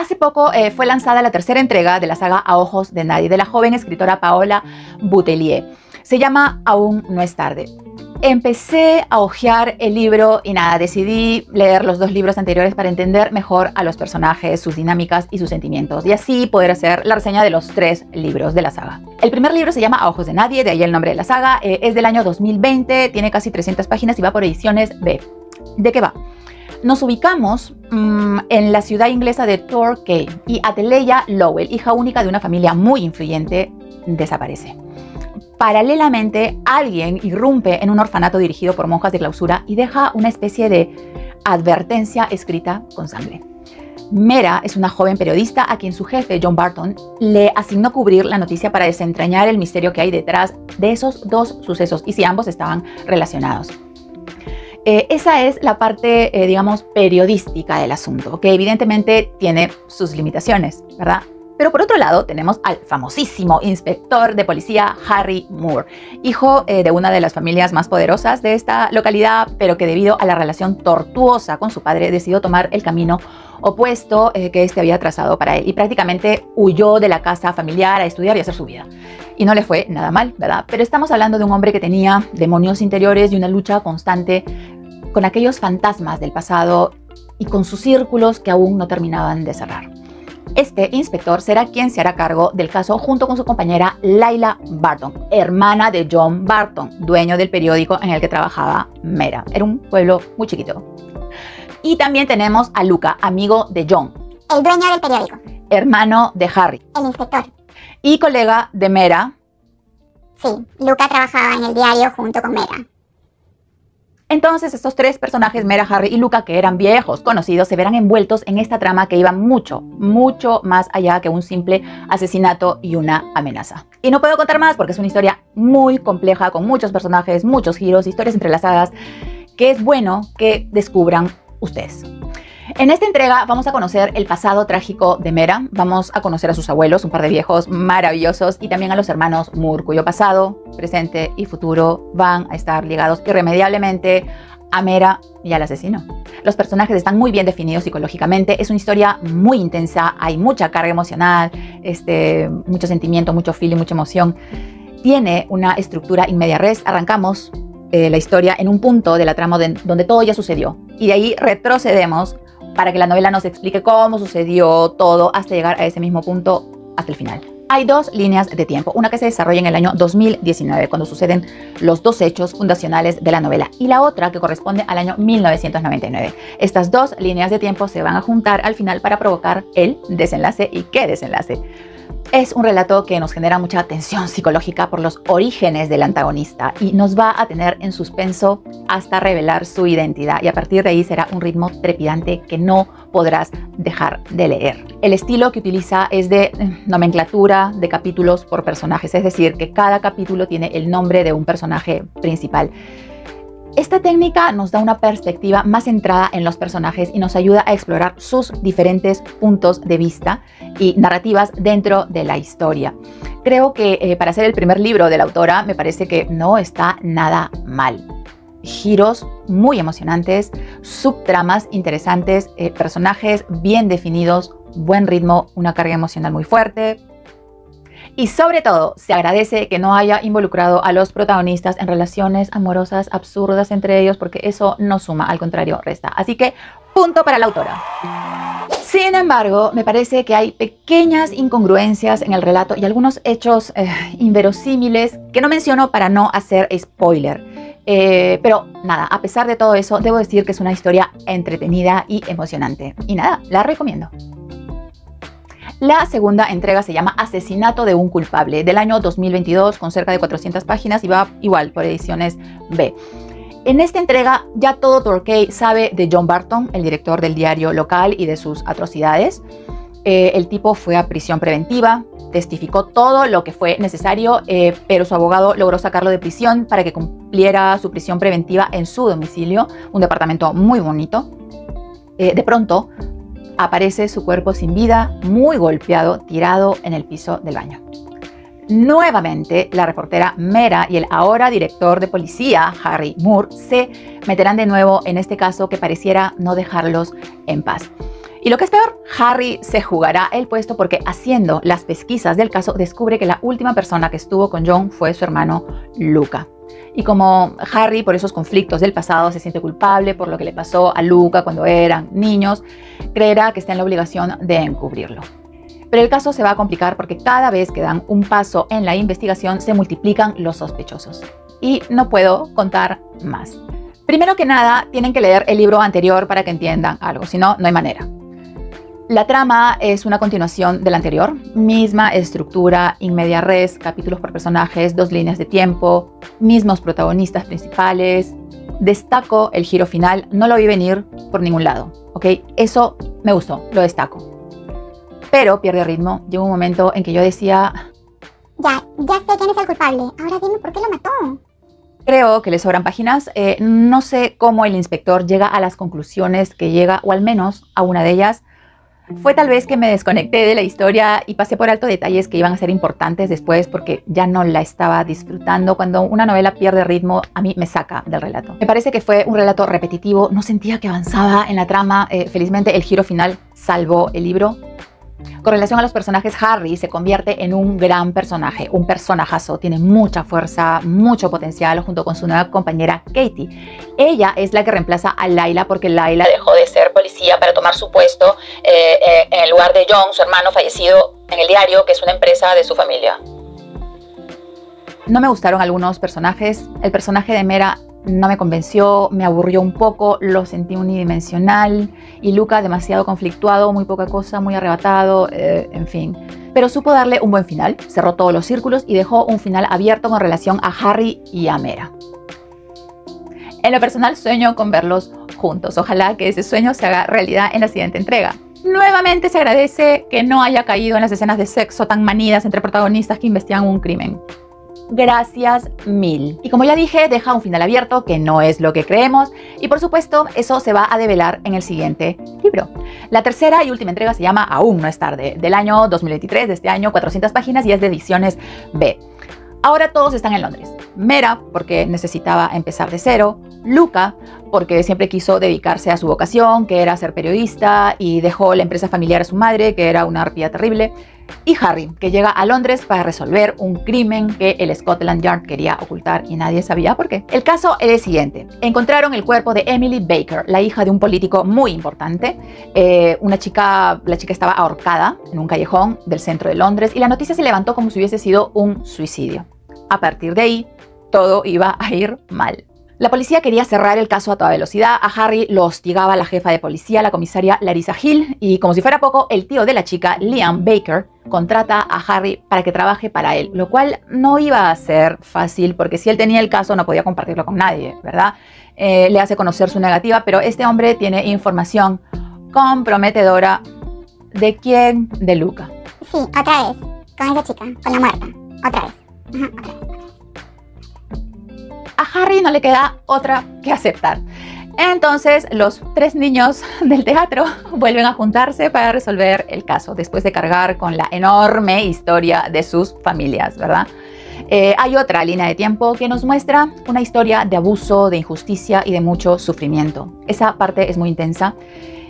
Hace poco fue lanzada la tercera entrega de la saga A Ojos de Nadie, de la joven escritora Paola Boutelier. Se llama Aún no es tarde. Empecé a hojear el libro y nada, decidí leer los dos libros anteriores para entender mejor a los personajes, sus dinámicas y sus sentimientos, y así poder hacer la reseña de los 3 libros de la saga. El primer libro se llama A Ojos de Nadie, de ahí el nombre de la saga, es del año 2020, tiene casi 300 páginas y va por ediciones B. ¿De qué va? Nos ubicamos en la ciudad inglesa de Torquay y Adelaide Lowell, hija única de una familia muy influyente, desaparece. Paralelamente, alguien irrumpe en un orfanato dirigido por monjas de clausura y deja una especie de advertencia escrita con sangre. Mera es una joven periodista a quien su jefe, John Barton, le asignó cubrir la noticia para desentrañar el misterio que hay detrás de esos 2 sucesos y si ambos estaban relacionados. Esa es la parte, digamos, periodística del asunto, que evidentemente tiene sus limitaciones, ¿verdad? Pero por otro lado tenemos al famosísimo inspector de policía Harry Moore, hijo de una de las familias más poderosas de esta localidad, pero que debido a la relación tortuosa con su padre decidió tomar el camino opuesto que este había trazado para él y prácticamente huyó de la casa familiar a estudiar y hacer su vida. Y no le fue nada mal, ¿verdad? Pero estamos hablando de un hombre que tenía demonios interiores y una lucha constante con aquellos fantasmas del pasado y con sus círculos que aún no terminaban de cerrar. Este inspector será quien se hará cargo del caso junto con su compañera Lila Barton, hermana de John Barton, dueño del periódico en el que trabajaba Mera. Era un pueblo muy chiquito. Y también tenemos a Luca, amigo de John, el dueño del periódico, hermano de Harry, el inspector, y colega de Mera. Sí, Luca trabajaba en el diario junto con Mera. Entonces estos 3 personajes, Mera, Harry y Luca, que eran viejos conocidos, se verán envueltos en esta trama que iba mucho más allá que un simple asesinato y una amenaza. Y no puedo contar más porque es una historia muy compleja, con muchos personajes, muchos giros, historias entrelazadas, que es bueno que descubran ustedes. En esta entrega vamos a conocer el pasado trágico de Mera, vamos a conocer a sus abuelos, un par de viejos maravillosos, y también a los hermanos Moore, cuyo pasado, presente y futuro van a estar ligados irremediablemente a Mera y al asesino. Los personajes están muy bien definidos psicológicamente, es una historia muy intensa, hay mucha carga emocional, mucho sentimiento, mucho feeling, mucha emoción. Tiene una estructura in media res, arrancamos la historia en un punto de la trama donde todo ya sucedió, y de ahí retrocedemos para que la novela nos explique cómo sucedió todo hasta llegar a ese mismo punto, hasta el final. Hay 2 líneas de tiempo, una que se desarrolla en el año 2019, cuando suceden los 2 hechos fundacionales de la novela, y la otra que corresponde al año 1999. Estas 2 líneas de tiempo se van a juntar al final para provocar el desenlace. ¿Y qué desenlace? Es un relato que nos genera mucha tensión psicológica por los orígenes del antagonista y nos va a tener en suspenso hasta revelar su identidad, y a partir de ahí será un ritmo trepidante que no podrás dejar de leer. El estilo que utiliza es de nomenclatura de capítulos por personajes, es decir, que cada capítulo tiene el nombre de un personaje principal. Esta técnica nos da una perspectiva más centrada en los personajes y nos ayuda a explorar sus diferentes puntos de vista y narrativas dentro de la historia. Creo que para ser el primer libro de la autora me parece que no está nada mal. Giros muy emocionantes, subtramas interesantes, personajes bien definidos, buen ritmo, una carga emocional muy fuerte. Y sobre todo, se agradece que no haya involucrado a los protagonistas en relaciones amorosas absurdas entre ellos, porque eso no suma, al contrario, resta. Así que, punto para la autora. Sin embargo, me parece que hay pequeñas incongruencias en el relato y algunos hechos inverosímiles que no menciono para no hacer spoiler. Pero nada, a pesar de todo eso, debo decir que es una historia entretenida y emocionante. Y nada, la recomiendo. La segunda entrega se llama Asesinato de un culpable, del año 2022, con cerca de 400 páginas y va igual por ediciones B. En esta entrega ya todo Torquay sabe de John Barton, el director del diario local, y de sus atrocidades. El tipo fue a prisión preventiva, testificó todo lo que fue necesario, pero su abogado logró sacarlo de prisión para que cumpliera su prisión preventiva en su domicilio, un departamento muy bonito. De pronto aparece su cuerpo sin vida, muy golpeado, tirado en el piso del baño. Nuevamente, la reportera Mera y el ahora director de policía, Harry Moore, se meterán de nuevo en este caso que pareciera no dejarlos en paz. Y lo que es peor, Harry se jugará el puesto porque haciendo las pesquisas del caso descubre que la última persona que estuvo con John fue su hermano Luca. Y como Harry por esos conflictos del pasado se siente culpable por lo que le pasó a Luca cuando eran niños, creerá que está en la obligación de encubrirlo. Pero el caso se va a complicar porque cada vez que dan un paso en la investigación se multiplican los sospechosos. Y no puedo contar más. Primero que nada, tienen que leer el libro anterior para que entiendan algo, si no, no hay manera. La trama es una continuación de la anterior, misma estructura, in media res, capítulos por personajes, 2 líneas de tiempo, mismos protagonistas principales. Destaco el giro final, no lo vi venir por ningún lado, ¿ok? Eso me gustó, lo destaco. Pero pierde ritmo, llegó un momento en que yo decía... Ya sé quién es el culpable, ahora dime por qué lo mató. Creo que le sobran páginas, no sé cómo el inspector llega a las conclusiones que llega, o al menos a una de ellas. Fue tal vez que me desconecté de la historia y pasé por alto detalles que iban a ser importantes después porque ya no la estaba disfrutando. Cuando una novela pierde ritmo, a mí me saca del relato. Me parece que fue un relato repetitivo, no sentía que avanzaba en la trama. Felizmente el giro final salvó el libro. Con relación a los personajes, Harry se convierte en un gran personaje, un personajazo, tiene mucha fuerza, mucho potencial junto con su nueva compañera Katie. Ella es la que reemplaza a Layla porque Layla dejó de ser policía para tomar su puesto en el lugar de John, su hermano fallecido en el diario, que es una empresa de su familia. No me gustaron algunos personajes, el personaje de Mera no me convenció, me aburrió un poco, lo sentí unidimensional y Luca demasiado conflictuado, muy poca cosa, muy arrebatado, en fin. Pero supo darle un buen final, cerró todos los círculos y dejó un final abierto con relación a Harry y a Mera. En lo personal sueño con verlos juntos, ojalá que ese sueño se haga realidad en la siguiente entrega. Nuevamente se agradece que no haya caído en las escenas de sexo tan manidas entre protagonistas que investigan un crimen. Gracias mil. Y como ya dije, deja un final abierto que no es lo que creemos y por supuesto eso se va a develar en el siguiente libro. La tercera y última entrega se llama Aún no es tarde, del año 2023, de este año, 400 páginas y es de Ediciones B. Ahora todos están en Londres. Mera, porque necesitaba empezar de cero. Luca, porque siempre quiso dedicarse a su vocación, que era ser periodista, y dejó la empresa familiar a su madre, que era una arpía terrible. Y Harry, que llega a Londres para resolver un crimen que el Scotland Yard quería ocultar y nadie sabía por qué. El caso era el siguiente. Encontraron el cuerpo de Emily Baker, la hija de un político muy importante. La chica estaba ahorcada en un callejón del centro de Londres y la noticia se levantó como si hubiese sido un suicidio. A partir de ahí, todo iba a ir mal. La policía quería cerrar el caso a toda velocidad. A Harry lo hostigaba la jefa de policía, la comisaria Larissa Hill, y como si fuera poco, el tío de la chica, Liam Baker, contrata a Harry para que trabaje para él, lo cual no iba a ser fácil porque si él tenía el caso no podía compartirlo con nadie, ¿verdad? Le hace conocer su negativa, pero este hombre tiene información comprometedora. ¿De quién? De Luca. Sí, otra vez, con esa chica, con la muerta, otra vez. A Harry no le queda otra que aceptar. Entonces los 3 niños del teatro vuelven a juntarse para resolver el caso después de cargar con la enorme historia de sus familias, ¿verdad? Hay otra línea de tiempo que nos muestra una historia de abuso, de injusticia y de mucho sufrimiento. Esa parte es muy intensa.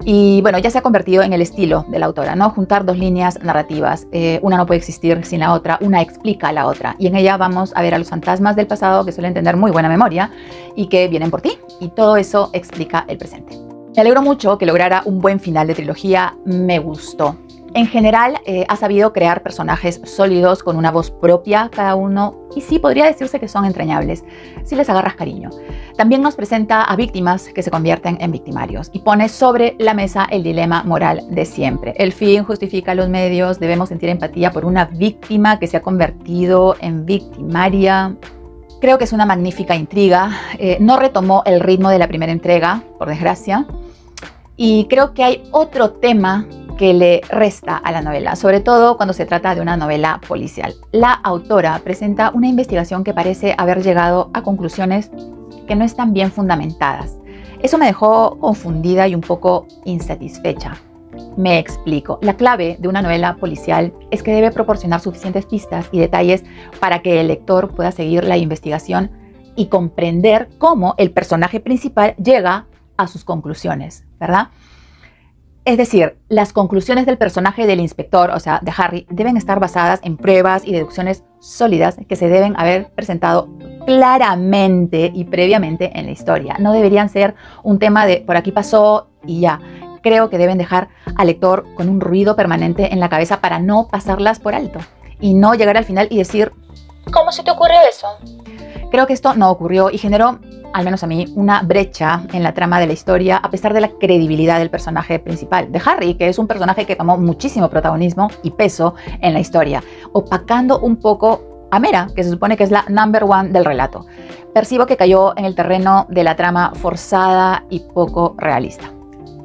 Y bueno, ya se ha convertido en el estilo de la autora, ¿no? Juntar 2 líneas narrativas. Una no puede existir sin la otra, una explica a la otra. Y en ella vamos a ver a los fantasmas del pasado que suelen tener muy buena memoria y que vienen por ti. Y todo eso explica el presente. Me alegro mucho que lograra un buen final de trilogía, me gustó. En general, ha sabido crear personajes sólidos con una voz propia cada uno y sí, podría decirse que son entrañables, si les agarras cariño. También nos presenta a víctimas que se convierten en victimarios y pone sobre la mesa el dilema moral de siempre. El fin justifica los medios, debemos sentir empatía por una víctima que se ha convertido en victimaria. Creo que es una magnífica intriga, no retomó el ritmo de la primera entrega, por desgracia, y creo que hay otro tema que le resta a la novela, sobre todo cuando se trata de una novela policial. La autora presenta una investigación que parece haber llegado a conclusiones que no están bien fundamentadas. Eso me dejó confundida y un poco insatisfecha. Me explico. La clave de una novela policial es que debe proporcionar suficientes pistas y detalles para que el lector pueda seguir la investigación y comprender cómo el personaje principal llega a sus conclusiones, ¿verdad? Es decir, las conclusiones del personaje del inspector, o sea, de Harry, deben estar basadas en pruebas y deducciones sólidas que se deben haber presentado claramente y previamente en la historia. No deberían ser un tema de por aquí pasó y ya. Creo que deben dejar al lector con un ruido permanente en la cabeza para no pasarlas por alto y no llegar al final y decir, ¿cómo se te ocurrió eso? Creo que esto no ocurrió y generó, al menos a mí, una brecha en la trama de la historia a pesar de la credibilidad del personaje principal, de Harry, que es un personaje que tomó muchísimo protagonismo y peso en la historia, opacando un poco a Mera, que se supone que es la number one del relato. Percibo que cayó en el terreno de la trama forzada y poco realista.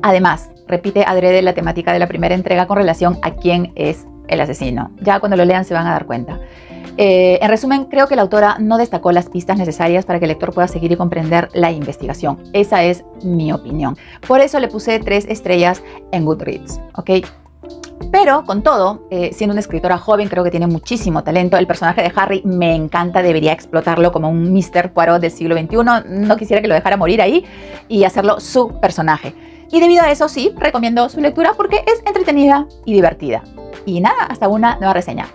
Además, repite adrede la temática de la primera entrega con relación a quién es el asesino. Ya cuando lo lean se van a dar cuenta. En resumen, creo que la autora no destacó las pistas necesarias para que el lector pueda seguir y comprender la investigación. Esa es mi opinión. Por eso le puse 3 estrellas en Goodreads, ¿ok? Pero con todo, siendo una escritora joven, creo que tiene muchísimo talento. El personaje de Harry me encanta, debería explotarlo como un Mr. Poirot del siglo XXI. No quisiera que lo dejara morir ahí y hacerlo su personaje. Y debido a eso, sí, recomiendo su lectura porque es entretenida y divertida. Y nada, hasta una nueva reseña.